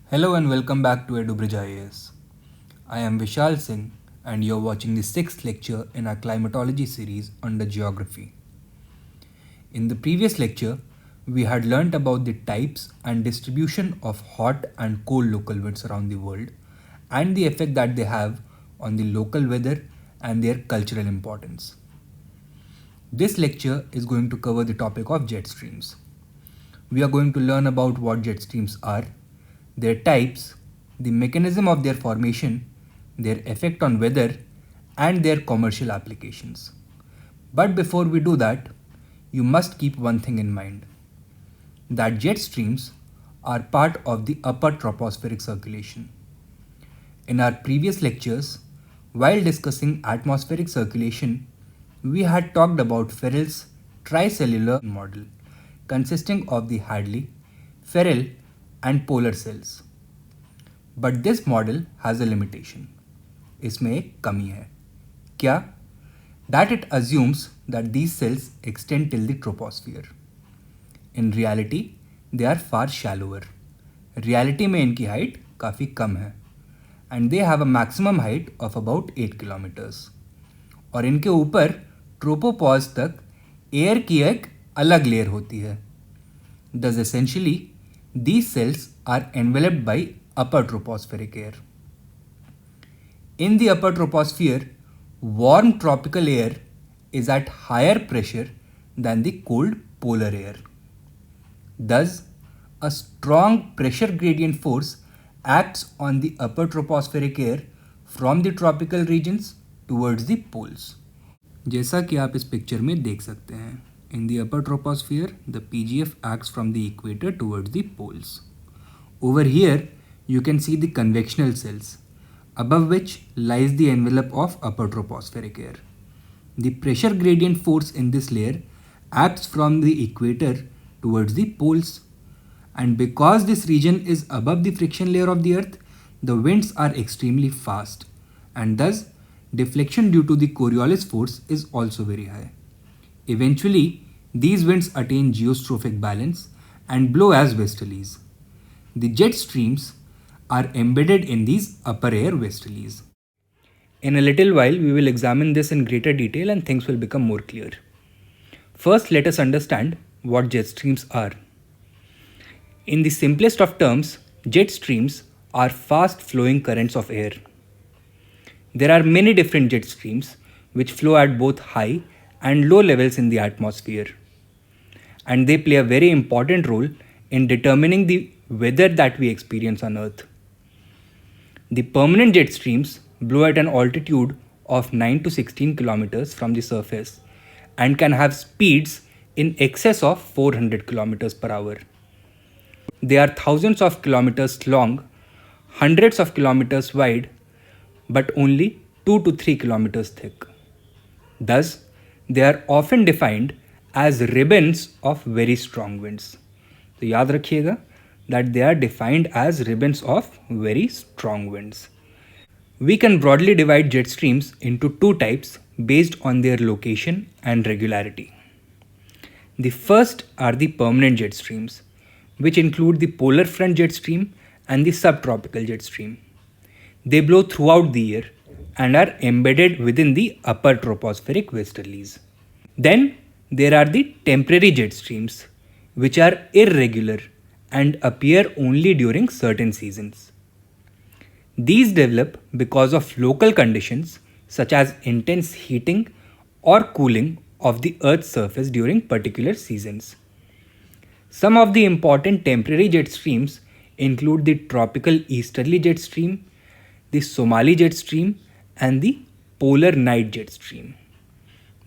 Hello and welcome back to EduBridge IAS. I am Vishal Singh and you're watching the sixth lecture in our climatology series under geography. In the previous lecture, we had learnt about the types and distribution of hot and cold local winds around the world and the effect that they have on the local weather and their cultural importance. This lecture is going to cover the topic of jet streams. We are going to learn about what jet streams are, their types, the mechanism of their formation, their effect on weather, and their commercial applications. But before we do that, you must keep one thing in mind that jet streams are part of the upper tropospheric circulation. In our previous lectures, while discussing atmospheric circulation, we had talked about Ferrel's tricellular model consisting of the Hadley, Ferrel, and polar cells. But this model has a limitation. इसमें एक कमी है. क्या? That it assumes that these cells extend till the troposphere. In reality, they are far shallower. Reality में इनकी height काफ़ी कम है and they have a maximum height of about 8 kilometers. और इनके ऊपर ट्रोपोपॉज तक एयर की एक अलग लेयर होती है. Thus essentially, these cells are enveloped by upper tropospheric air. In the upper troposphere, warm tropical air is at higher pressure than the cold polar air. Thus, a strong pressure gradient force acts on the upper tropospheric air from the tropical regions towards the poles. जैसा कि आप इस picture में देख सकते हैं, in the upper troposphere, the PGF acts from the equator towards the poles. Over here, you can see the convectional cells, above which lies the envelope of upper tropospheric air. The pressure gradient force in this layer acts from the equator towards the poles, and because this region is above the friction layer of the earth, the winds are extremely fast, and thus deflection due to the Coriolis force is also very high. Eventually, these winds attain geostrophic balance and blow as westerlies. The jet streams are embedded in these upper air westerlies. In a little while, we will examine this in greater detail and things will become more clear. First, let us understand what jet streams are. In the simplest of terms, jet streams are fast flowing currents of air. There are many different jet streams which flow at both high and low levels in the atmosphere, and they play a very important role in determining the weather that we experience on Earth. The permanent jet streams blow at an altitude of 9 to 16 kilometers from the surface and can have speeds in excess of 400 kilometers per hour. They are thousands of kilometers long, hundreds of kilometers wide, but only 2 to 3 kilometers thick. Thus, they are often defined as ribbons of very strong winds. तो याद रखिएगा that they are defined as ribbons of very strong winds. We can broadly divide jet streams into two types based on their location and regularity. The first are the permanent jet streams, which include the polar front jet stream and the subtropical jet stream. They blow throughout the year and are embedded within the upper tropospheric westerlies. Then there are the temporary jet streams, which are irregular and appear only during certain seasons. These develop because of local conditions such as intense heating or cooling of the Earth's surface during particular seasons. Some of the important temporary jet streams include the tropical easterly jet stream, the Somali jet stream, and the polar night jet stream.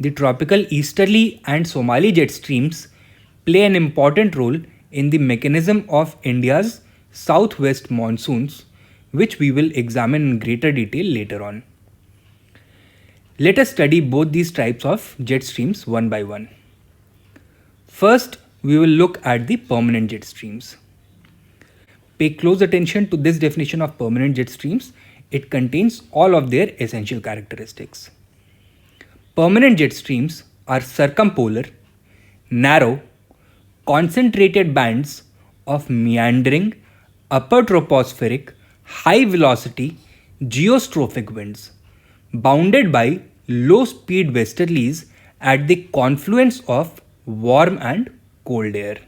The tropical easterly and Somali jet streams play an important role in the mechanism of India's southwest monsoons, which we will examine in greater detail later on. Let us study both these types of jet streams one by one. First, we will look at the permanent jet streams. Pay close attention to this definition of permanent jet streams. It contains all of their essential characteristics. Permanent jet streams are circumpolar, narrow, concentrated bands of meandering, upper tropospheric, high velocity, geostrophic winds, bounded by low speed westerlies at the confluence of warm and cold air.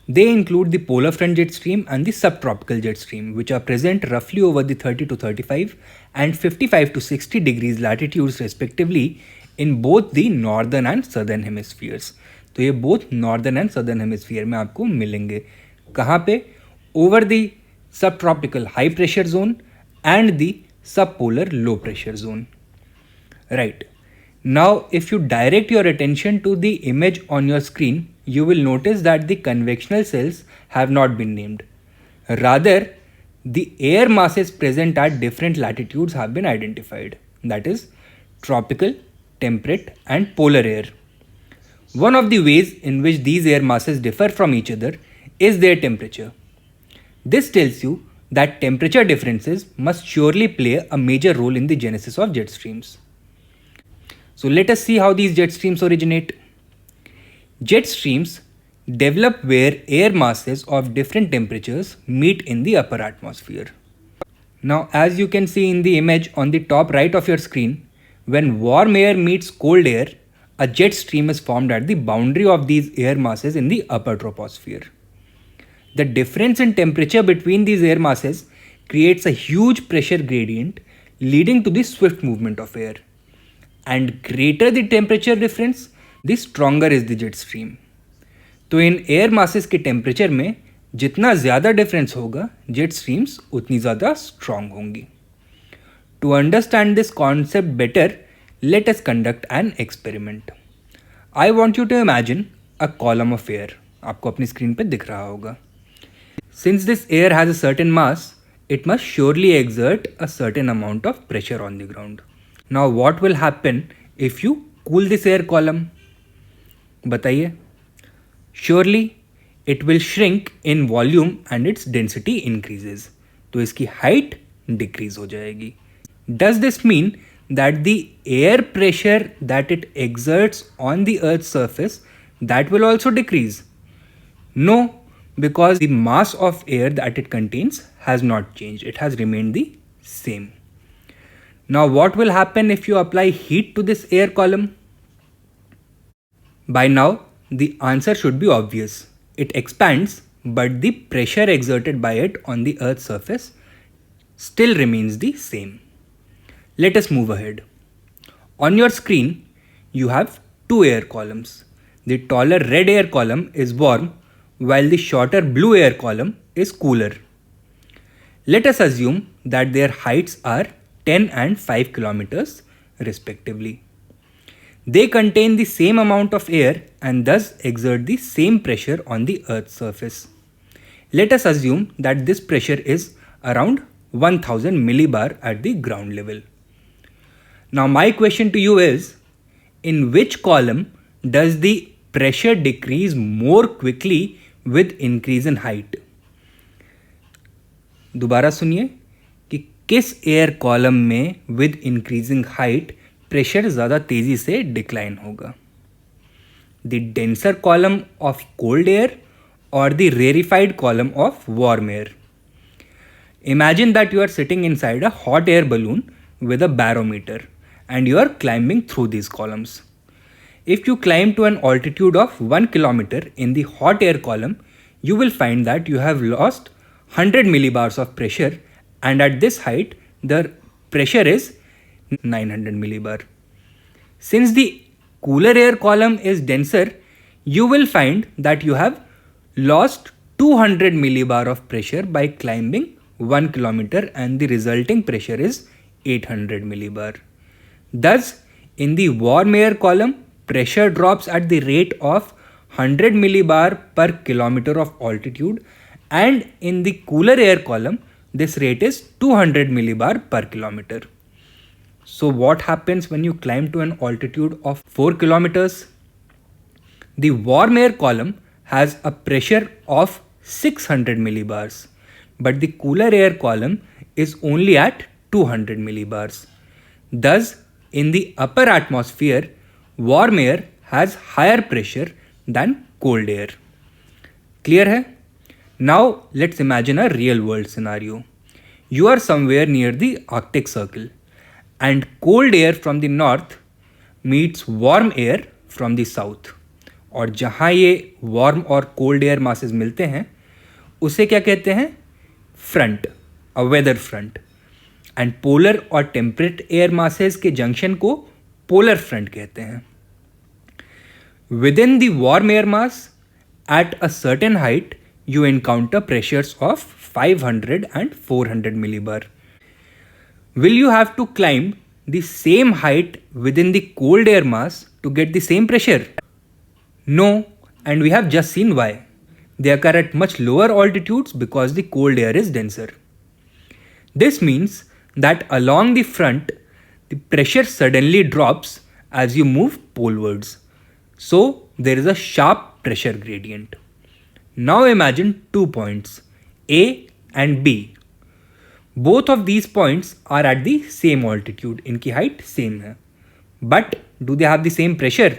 They include the polar front jet stream and the subtropical jet stream, which are present roughly over the 30 to 35 and 55 to 60 degrees latitudes respectively in both the northern and southern hemispheres. तो ये both northern and southern hemisphere में आपको मिलेंगे. कहाँ पे? Over the subtropical high pressure zone and the subpolar low pressure zone. Right. Now, if you direct your attention to the image on your screen, you will notice that the convectional cells have not been named. Rather, the air masses present at different latitudes have been identified. That is, tropical, temperate, and polar air. One of the ways in which these air masses differ from each other is their temperature. This tells you that temperature differences must surely play a major role in the genesis of jet streams. So let us see how these jet streams originate. Jet streams develop where air masses of different temperatures meet in the upper atmosphere. Now, as you can see in the image on the top right of your screen, when warm air meets cold air, a jet stream is formed at the boundary of these air masses in the upper troposphere. The difference in temperature between these air masses creates a huge pressure gradient leading to the swift movement of air. And greater the temperature difference, the stronger is the jet stream. तो in air masses के temperature में जितना ज़्यादा difference होगा, jet streams उतनी ज़्यादा strong होंगी. To understand this concept better, let us conduct an experiment. I want you to imagine a column of air. आपको अपनी स्क्रीन पर दिख रहा होगा. Since this air has a certain mass, it must surely exert a certain amount of pressure on the ground. Now what will happen if you cool this air column? बताइए. Surely it will shrink in volume and its density increases. तो इसकी height decrease हो जाएगी. Does this mean that the air pressure that it exerts on the Earth's surface, that will also decrease? No, because the mass of air that it contains has not changed. It has remained the same. Now what will happen if you apply heat to this air column? By now, the answer should be obvious. It expands, but the pressure exerted by it on the Earth's surface still remains the same. Let us move ahead. On your screen, you have two air columns. The taller red air column is warm, while the shorter blue air column is cooler. Let us assume that their heights are 10 and 5 kilometers respectively. They contain the same amount of air and thus exert the same pressure on the Earth's surface. Let us assume that this pressure is around 1000 millibar at the ground level. Now my question to you is, in which column does the pressure decrease more quickly with increase in height? दोबारा सुनिए कि किस air column में with increasing height pressure ज़्यादा तेज़ी से decline होगा. The denser column of cold air और the rarefied column of warm air. Imagine that you are sitting inside a hot air balloon with a barometer and you are climbing through these columns. If you climb to an altitude of 1 kilometer in the hot air column, you will find that you have lost 100 millibars of pressure, and at this height, the pressure is 900 millibar. Since the cooler air column is denser, you will find that you have lost 200 millibar of pressure by climbing 1 kilometer, and the resulting pressure is 800 millibar. Thus, in the warm air column, pressure drops at the rate of 100 millibar per kilometer of altitude, and in the cooler air column, this rate is 200 millibar per kilometer. So what happens when you climb to an altitude of 4 kilometers? The warm air column has a pressure of 600 millibars, but the cooler air column is only at 200 millibars. Thus, in the upper atmosphere, warm air has higher pressure than cold air. Clear है? Now let's imagine a real world scenario. You are somewhere near the Arctic Circle and cold air from the north meets warm air from the south. और जहाँ ये warm और cold air masses मिलते हैं उसे क्या कहते हैं? Front, a weather front. And polar और टेम्परेट एयर मासेस के जंक्शन को पोलर फ्रंट कहते हैं. Within the warm air mass, at a certain height, you encounter pressures of 500 and 400 millibar. Will you have to climb the same height within the cold air mass to get the same pressure? No, and we have just seen why. They occur at much lower altitudes because the cold air is denser. This means that along the front, the pressure suddenly drops as you move polewards. So there is a sharp pressure gradient. Now imagine 2 points, A and B. Both of these points are at the same altitude. इनकी height same है. But do they have the same pressure?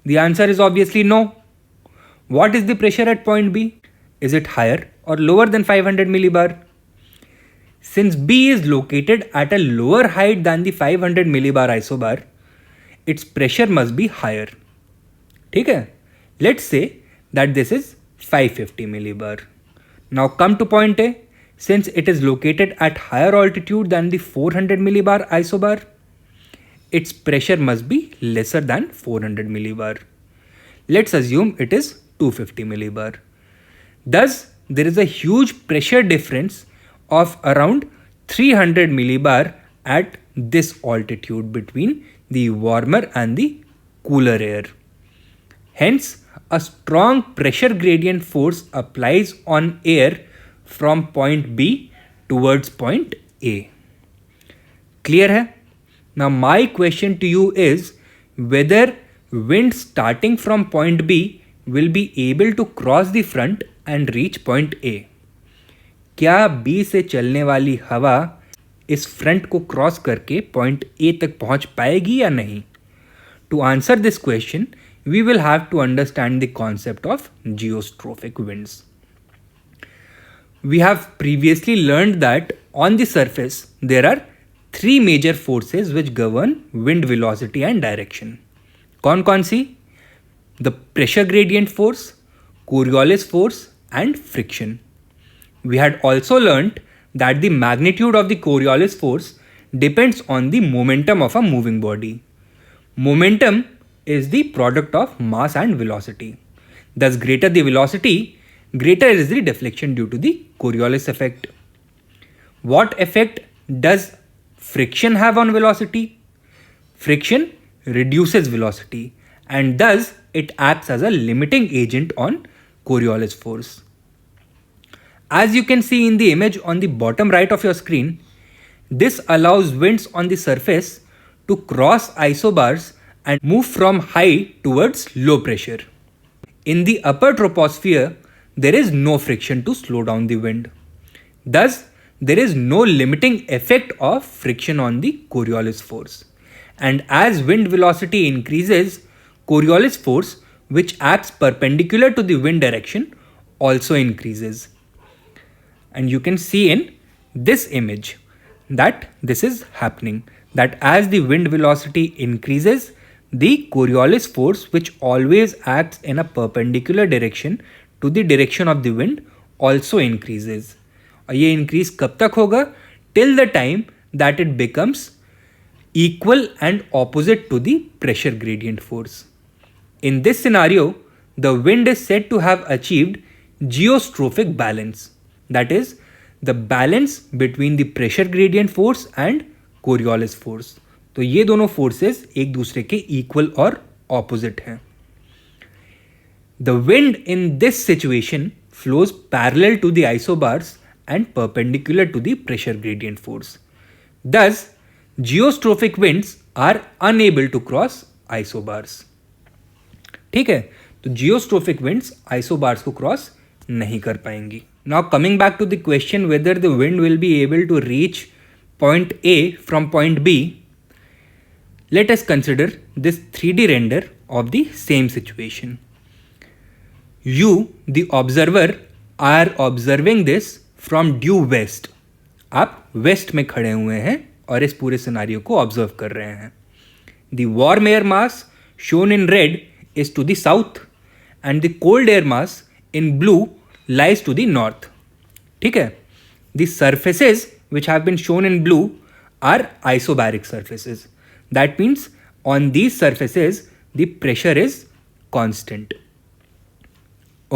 The answer is obviously no. What is the pressure at point B? Is it higher or lower than 500 millibar? Since B is located at a lower height than the 500 millibar isobar, its pressure must be higher. ठीक है? Let's say that this is 550 millibar. Now come to point A. Since it is located at higher altitude than the 400 millibar isobar, its pressure must be lesser than 400 millibar. Let's assume it is 250 millibar. Thus, there is a huge pressure difference of around 300 millibar at this altitude between the warmer and the cooler air. Hence, a strong pressure gradient force applies on air from point B towards point A. Clear है? Now my question to you is whether wind starting from point B will be able to cross the front and reach point A. क्या B से चलने वाली हवा इस front को cross करके point A तक पहुंच पाएगी या नहीं? To answer this question, we will have to understand the concept of geostrophic winds. We have previously learned that on the surface there are three major forces which govern wind velocity and direction. कौन सी? The pressure gradient force, Coriolis force and friction. We had also learnt that the magnitude of the Coriolis force depends on the momentum of a moving body. Momentum is the product of mass and velocity. Thus, greater the velocity, greater is the deflection due to the Coriolis effect. What effect does friction have on velocity? Friction reduces velocity and thus it acts as a limiting agent on Coriolis force. As you can see in the image on the bottom right of your screen, this allows winds on the surface to cross isobars and move from high towards low pressure. In the upper troposphere, there is no friction to slow down the wind. Thus, there is no limiting effect of friction on the Coriolis force. And as wind velocity increases, Coriolis force, which acts perpendicular to the wind direction, also increases. And you can see in this image that this is happening, that as the wind velocity increases, the Coriolis force, which always acts in a perpendicular direction to the direction of the wind, also increases. और ये increase कब तक होगा? Till the time that it becomes equal and opposite to the pressure gradient force. In this scenario, the wind is said to have achieved geostrophic balance. That is, the balance between the pressure gradient force and Coriolis force. तो ये दोनों forces एक दूसरे के equal और opposite हैं. The wind in this situation flows parallel to the isobars and perpendicular to the pressure gradient force. Thus, geostrophic winds are unable to cross isobars. ठीक है, तो geostrophic winds isobars को cross नहीं कर पाएंगी. Now coming back to the question whether the wind will be able to reach point A from point B, let us consider this 3D render of the same situation. You, the observer, are observing this from due west. आप west में खड़े हुए हैं और इस पूरे scenario को observe कर रहे हैं. The warm air mass shown in red is to the south and the cold air mass in blue lies to the north. ठीक है. The surfaces which have been shown in blue are isobaric surfaces. That means on these surfaces the pressure is constant.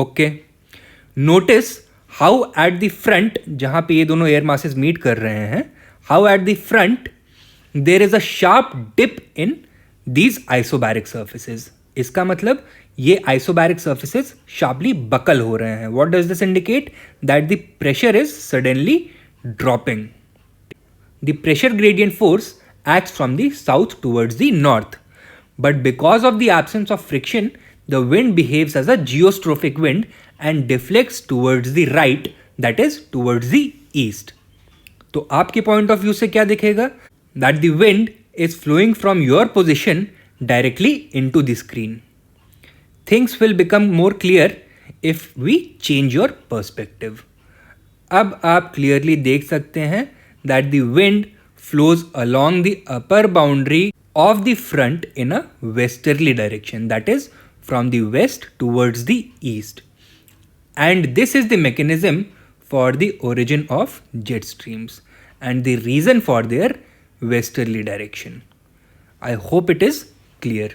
Okay. Notice how at the front, जहाँ पे ये दोनों air masses meet कर रहे हैं, how at the front there is a sharp dip in these isobaric surfaces. इसका मतलब ये isobaric surfaces sharply buckle हो रहे हैं. What does this indicate? That the pressure is suddenly dropping. The pressure gradient force acts from the south towards the north, but because of the absence of friction, the wind behaves as a geostrophic wind and deflects towards the right, that is towards the east. तो आपके point of view से क्या दिखेगा? That the wind is flowing from your position directly into the screen. Things will become more clear if we change your perspective. अब आप clearly देख सकते हैं that the wind flows along the upper boundary of the front in a westerly direction, that is from the west towards the east. And this is the mechanism for the origin of jet streams and the reason for their westerly direction. I hope it is clear.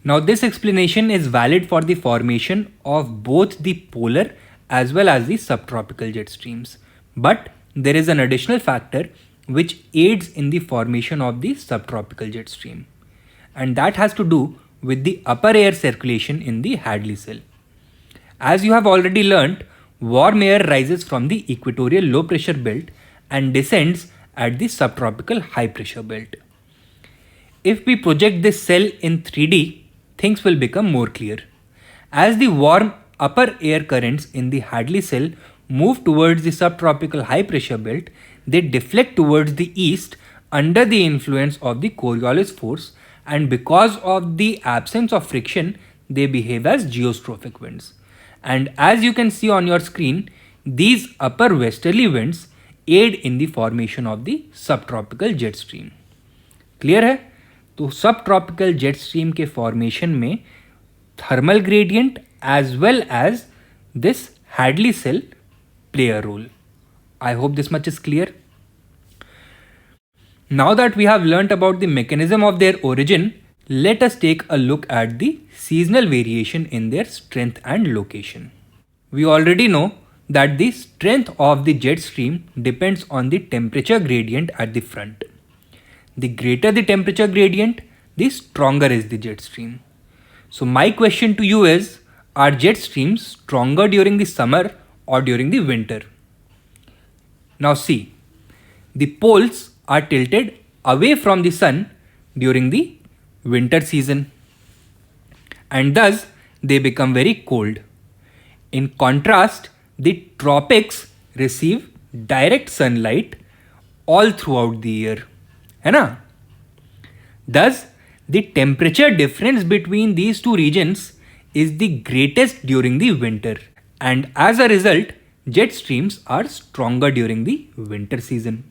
Now this explanation is valid for the formation of both the polar as well as the subtropical jet streams. But there is an additional factor which aids in the formation of the subtropical jet stream. And that has to do with the upper air circulation in the Hadley cell. As you have already learnt, warm air rises from the equatorial low pressure belt and descends at the subtropical high pressure belt. If we project this cell in 3D, things will become more clear. As the warm upper air currents in the Hadley cell move towards the subtropical high pressure belt, they deflect towards the east under the influence of the Coriolis force, and because of the absence of friction, they behave as geostrophic winds. And as you can see on your screen, these upper westerly winds aid in the formation of the subtropical jet stream. Clear है? तो subtropical jet stream के formation में thermal gradient as well as this Hadley cell play a role. I hope this much is clear. Now that we have learnt about the mechanism of their origin, let us take a look at the seasonal variation in their strength and location. We already know that the strength of the jet stream depends on the temperature gradient at the front. The greater the temperature gradient, the stronger is the jet stream. So my question to you is, are jet streams stronger during the summer or during the winter? Now see, the poles are tilted away from the sun during the winter season, and thus they become very cold. In contrast, the tropics receive direct sunlight all throughout the year. है ना? Thus, the temperature difference between these two regions is the greatest during the winter, and as a result, jet streams are stronger during the winter season.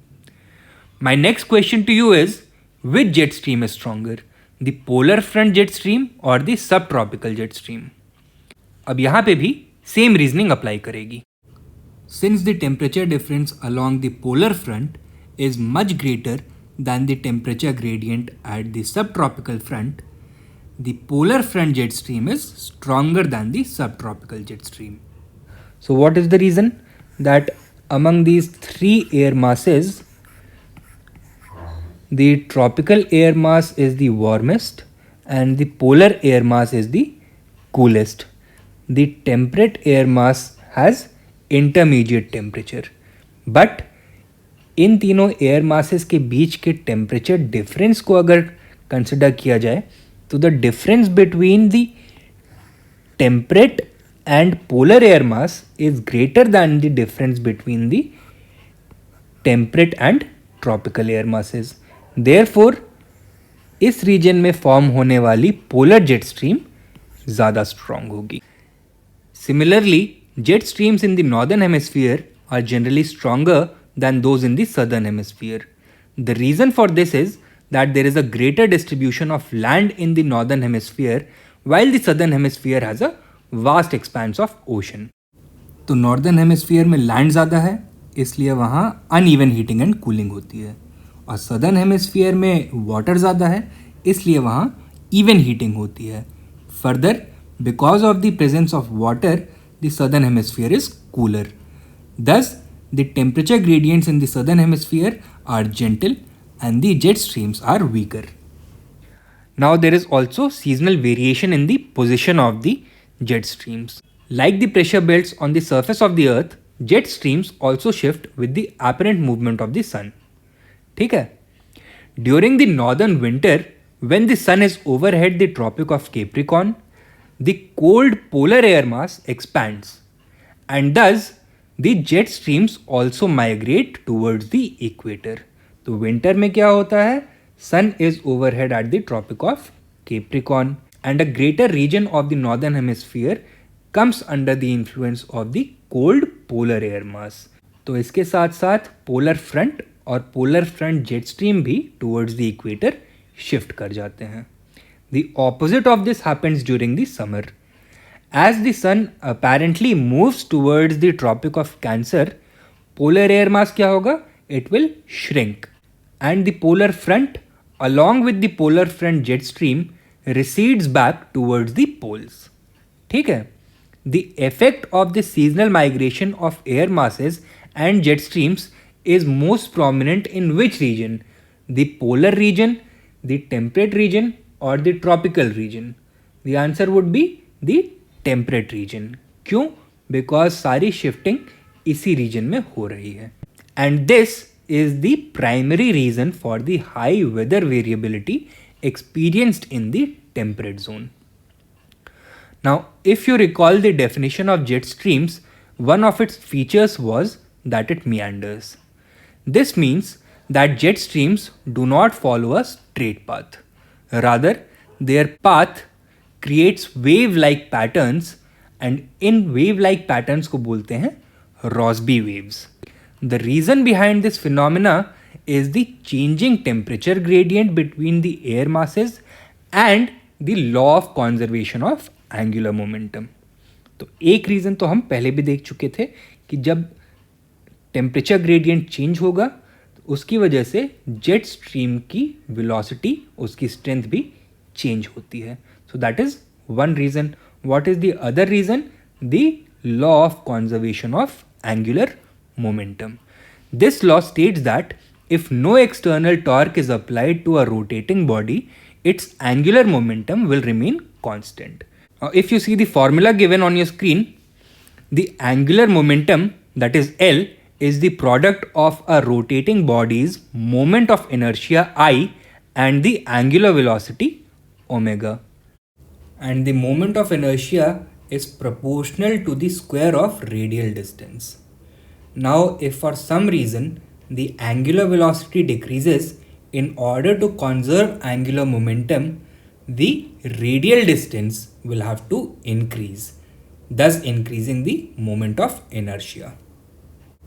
My next question to you is, which jet stream is stronger, the polar front jet stream or the subtropical jet stream? अब यहाँ पे भी same reasoning apply करेगी. Since the temperature difference along the polar front is much greater than the temperature gradient at the subtropical front, the polar front jet stream is stronger than the subtropical jet stream. So what is the reason? That among these three air masses, the tropical air mass is the warmest and the polar air mass is the coolest. The temperate air mass has intermediate temperature. But इन तीनों air masses के बीच के temperature difference को अगर consider किया जाए तो the difference between the temperate and polar air mass is greater than the difference between the temperate and tropical air masses. Therefore इस reason में फॉर्म होने वाली पोलर जेट स्ट्रीम ज़्यादा स्ट्रॉन्ग होगी. Similarly, jet streams in the northern hemisphere are generally stronger than those in the southern hemisphere. The reason for this is that there is a greater distribution of land in the northern hemisphere while the southern hemisphere has a vast expanse of ocean. तो northern hemisphere में land ज़्यादा है, इसलिए वहाँ uneven heating and cooling होती है, और southern hemisphere में वाटर ज़्यादा है, इसलिए वहाँ इवन हीटिंग होती है. Further, because of the presence of water, the southern hemisphere is cooler. Thus, the temperature gradients in the southern hemisphere are gentle and the jet streams are weaker. Now, there is also seasonal variation in the position of the jet streams. Like the pressure belts on the surface of the earth, jet streams also shift with the apparent movement of the sun. ठीक है? During the northern winter, when the sun is overhead the Tropic of Capricorn, the cold polar air mass expands, and thus the jet streams also migrate towards the equator. तो winter में क्या होता है? Sun is overhead at the Tropic of Capricorn, and a greater region of the northern hemisphere comes under the influence of the cold polar air mass. तो इसके साथ साथ polar front और पोलर फ्रंट जेट स्ट्रीम भी towards the equator shift कर जाते हैं. The opposite of this happens during the summer. As the sun apparently moves towards the Tropic of Cancer, polar air mass क्या होगा? It will shrink, and the polar front along with the polar front jet stream recedes back towards the poles. ठीक है? The effect of the seasonal migration of air masses and jet streams is most prominent in which region? The polar region, the temperate region, or the tropical region? The answer would be the temperate region. क्यों? Because सारी shifting इसी region में हो रही है. And this is the primary region for the high weather variability experienced in the temperate zone. Now, if you recall the definition of jet streams, one of its features was that it meanders. This means that jet streams do not follow a straight path. Rather, their path creates wave-like patterns, and in wave-like patterns को बोलते हैं Rossby waves. The reason behind this phenomena is the changing temperature gradient between the air masses and the law of conservation of angular momentum. तो एक reason तो हम पहले भी देख चुके थे कि जब टेम्परेचर ग्रेडियंट चेंज होगा तो उसकी वजह से जेट स्ट्रीम की वेलोसिटी, उसकी स्ट्रेंथ भी चेंज होती है. So that is one reason. What is the other reason? The law of conservation of angular momentum. This law states that if no external torque is applied to a rotating body, its angular momentum will remain constant. Now, if you see the formula given on your screen, the angular momentum, that is L, is the product of a rotating body's moment of inertia I and the angular velocity omega. And the moment of inertia is proportional to the square of radial distance. Now, if for some reason the angular velocity decreases, in order to conserve angular momentum, the radial distance will have to increase, thus increasing the moment of inertia.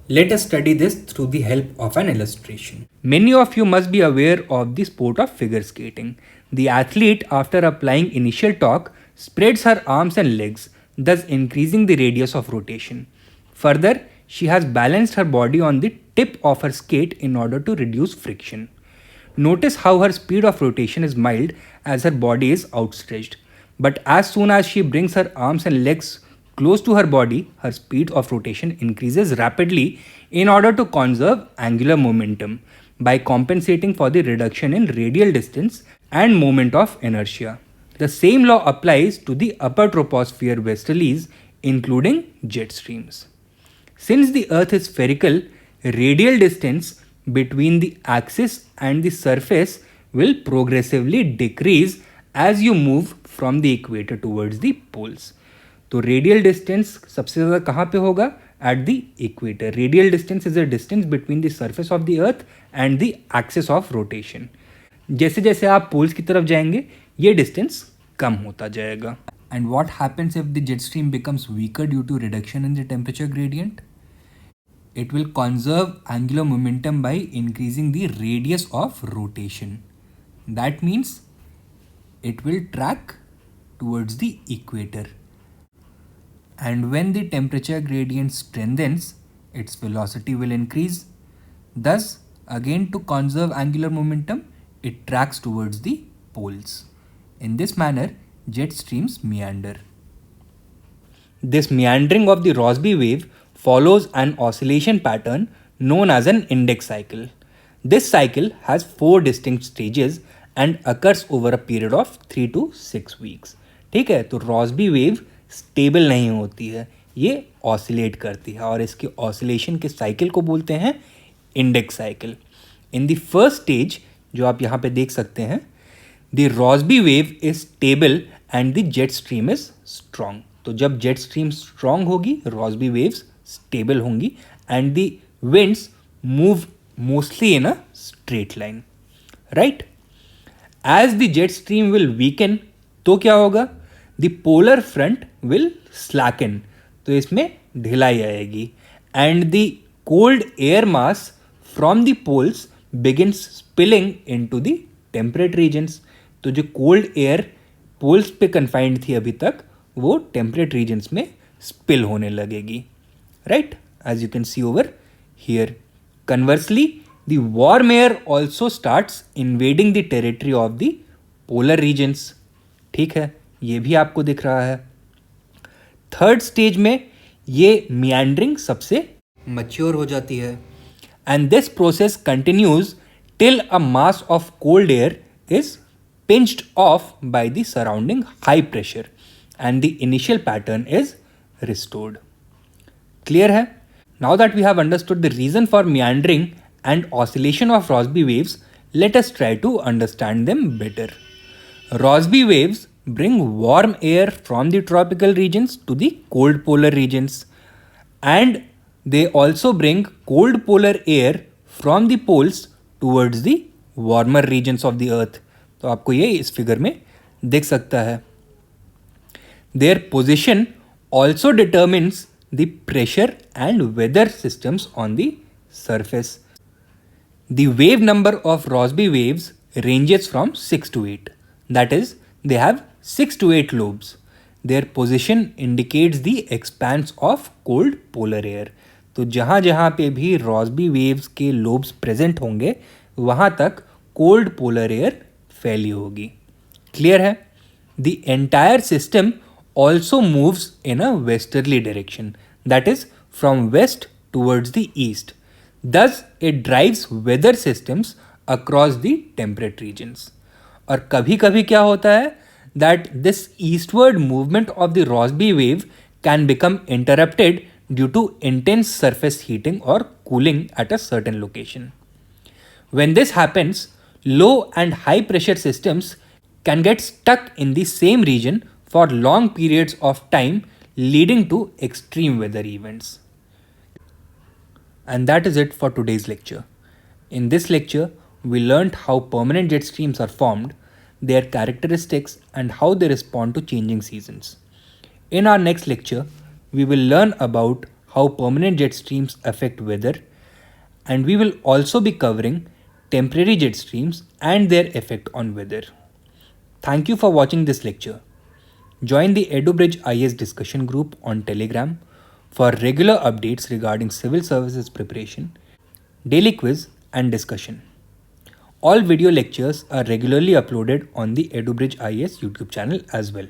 Let us study this through the help of an illustration. Many of you must be aware of the sport of figure skating. The athlete, after applying initial torque, spreads her arms and legs, thus increasing the radius of rotation. Further, she has balanced her body on the tip of her skate in order to reduce friction. Notice how her speed of rotation is mild as her body is outstretched. But as soon as she brings her arms and legs close to her body, her speed of rotation increases rapidly in order to conserve angular momentum by compensating for the reduction in radial distance and moment of inertia. The same law applies to the upper troposphere westerlies, including jet streams. Since the Earth is spherical, radial distance between the axis and the surface will progressively decrease as you move from the equator towards the poles. तो radial distance सबसे ज़्यादा कहाँ पे होगा? At the equator. Radial distance is the distance between the surface of the earth and the axis of rotation. जैसे जैसे आप poles की तरफ जाएंगे ये डिस्टेंस कम होता जाएगा. And what happens if the jet stream becomes weaker due to reduction in the temperature gradient? It will conserve angular momentum by increasing the radius of rotation. That means it will track towards the equator. And when the temperature gradient strengthens, its velocity will increase. Thus, again to conserve angular momentum, it tracks towards the poles. In this manner, jet streams meander. This meandering of the Rossby wave follows an oscillation pattern known as an index cycle. This cycle has 4 distinct stages and occurs over a period of 3 to 6 weeks. ठीक है, तो Rossby wave stable नहीं होती है, ये oscillate करती है और इसके ऑसिलेशन के साइकिल को बोलते हैं index cycle. In the first stage जो आप यहाँ पे देख सकते हैं, the Rossby wave is stable and the jet stream is strong. तो जब जेट स्ट्रीम स्ट्रॉन्ग होगी, रॉसबी वेव्स स्टेबल होंगी and the winds move mostly in a straight line, right. As the jet stream will weaken, तो क्या होगा, the polar front will slacken, तो इसमें ढिलाई आएगी and the cold air mass from the poles begins spilling into the temperate regions. तो जो cold air poles पे कन्फाइंड थी अभी तक, वो टेम्परेट रीजन्स में स्पिल होने लगेगी, right, as you can see over here. Conversely, the warm air also starts invading the territory of the polar regions. ठीक है, ये भी आपको दिख रहा है. थर्ड स्टेज में ये मियांडरिंग सबसे मैच्योर हो जाती है and this process continues till a mass of cold air is pinched off by the surrounding high pressure and the initial pattern is restored. Clear hai? Now that we have understood the reason for meandering and oscillation of Rossby waves, let us try to understand them better. Rossby waves bring warm air from the tropical regions to the cold polar regions, and they also bring cold polar air from the poles towards the warmer regions of the earth. तो आपको ये इस figure में दिख सकता है. Their position also determines the pressure and weather systems on the surface. The wave number of Rossby waves ranges from 6 to 8. That is, they have 6 to 8 lobes. Their position indicates the expanse of cold polar air. तो जहाँ जहाँ पे भी Rossby waves के lobes present होंगे, वहाँ तक cold polar air फैली होगी. क्लियर है? The entire system also moves in a westerly direction, that is from west towards the east. Thus, it drives weather systems across the temperate regions. और कभी कभी क्या होता है that this eastward movement of the Rossby wave can become interrupted due to intense surface heating or cooling at a certain location. When this happens, low and high pressure systems can get stuck in the same region for long periods of time, leading to extreme weather events. And that is it for today's lecture. In this lecture, we learned how permanent jet streams are formed, their characteristics, and how they respond to changing seasons. In our next lecture, we will learn about how permanent jet streams affect weather, and we will also be covering temporary jet streams and their effect on weather. Thank you for watching this lecture. Join the EduBridge IAS discussion group on Telegram for regular updates regarding civil services preparation, daily quiz and discussion. All video lectures are regularly uploaded on the EduBridge IAS YouTube channel as well.